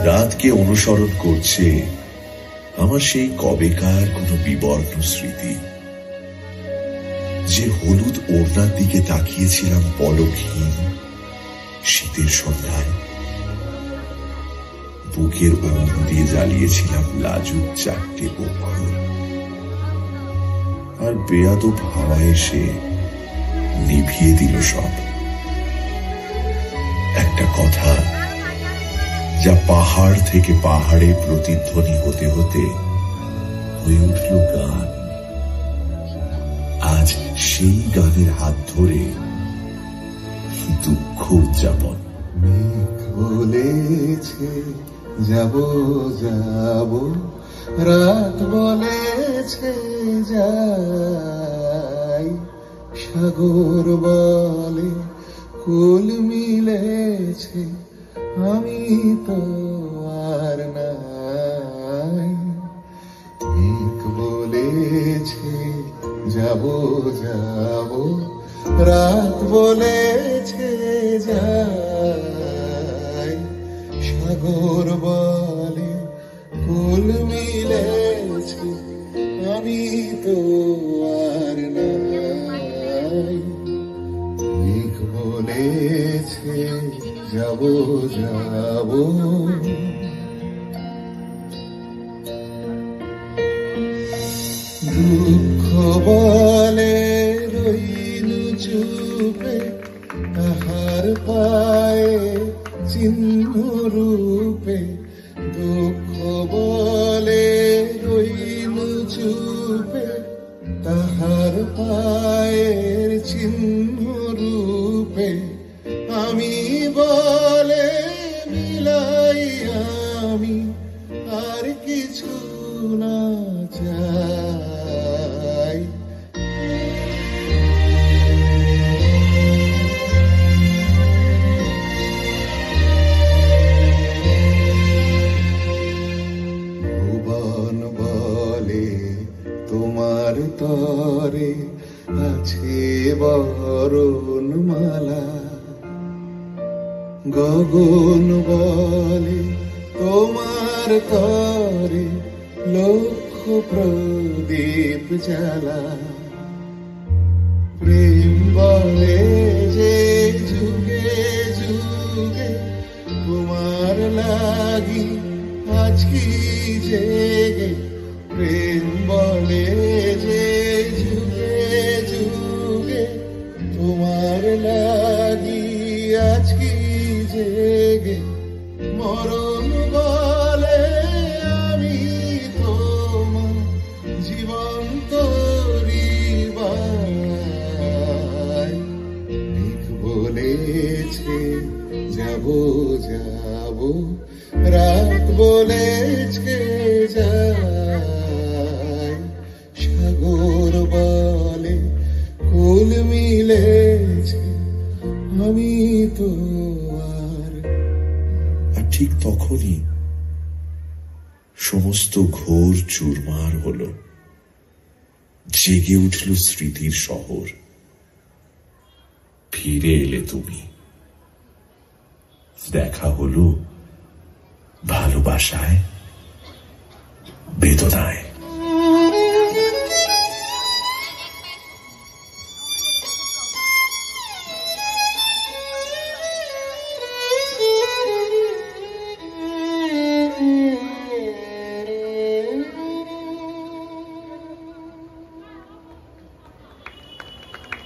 রাতকে অনুসরণ করছে আমার সেই কবেকার কোন বিবর্ণ স্মৃতি, যে হলুদ ওড়নার দিকে তাকিয়েছিলাম পলকহীন শীতের সন্ধ্যায়, বুকের ওম দিয়ে জ্বালিয়েছিলাম লাজুক চারটে বক্ষর, আর বেয়াদব হাওয়া এসে নিভিয়ে দিল সব। একটা কথা যা পাহাড় থেকে পাহাড়ে প্রতিধ্বনি হতে হতে হয়ে উঠল গান। আজ সেই গানের হাত ধরে দুঃখ উদযাপন। মেঘ বলেছে যাব যাব, রাত বলেছে যাই, সাগর বলে কুল মিলেছে, আমি তো আর নাই। মেঘ বলেছে যাব যাব, রাত বলেছে যাই, সাগর বলে কুল মিলেছে, আমি তো আর নাই। মেঘ বলেছে যাব যাব, দুঃখ বলে রইলু চুপে, তাহার পায়ে চিহ্ন রূপে। দুঃখ বলে রইলু চুপে, তাহার পায়ের চিহ্ন রূপে। আমি বলে মিলাই আমি আর কিছু না চাই। ভুবন বলে তোমার তরে আছে বরণ মালা, গগন বলে তোমার তরে লক্ষ প্রদীপ জ্বালা। প্রেম বলে যে যুগে যুগে তোমার লাগি আজকি জেগে। প্রেম বলে যে যুগে যুগে তোমার লাগি আজকি জেগে। মরণ বলে আমি তোমার জীবন তরিবাই। মেঘ বলেছে যাব যাব, রাত বলেছে যাই, সাগর বলে কুল মিলেছে, আমি তো আর। ঠিক তখনই সমস্ত ঘোর চুরমার হলো, জেগে উঠল স্মৃতির শহর। ফিরে এলে তুমি, দেখা হলো ভালোবাসায় বেদনায়।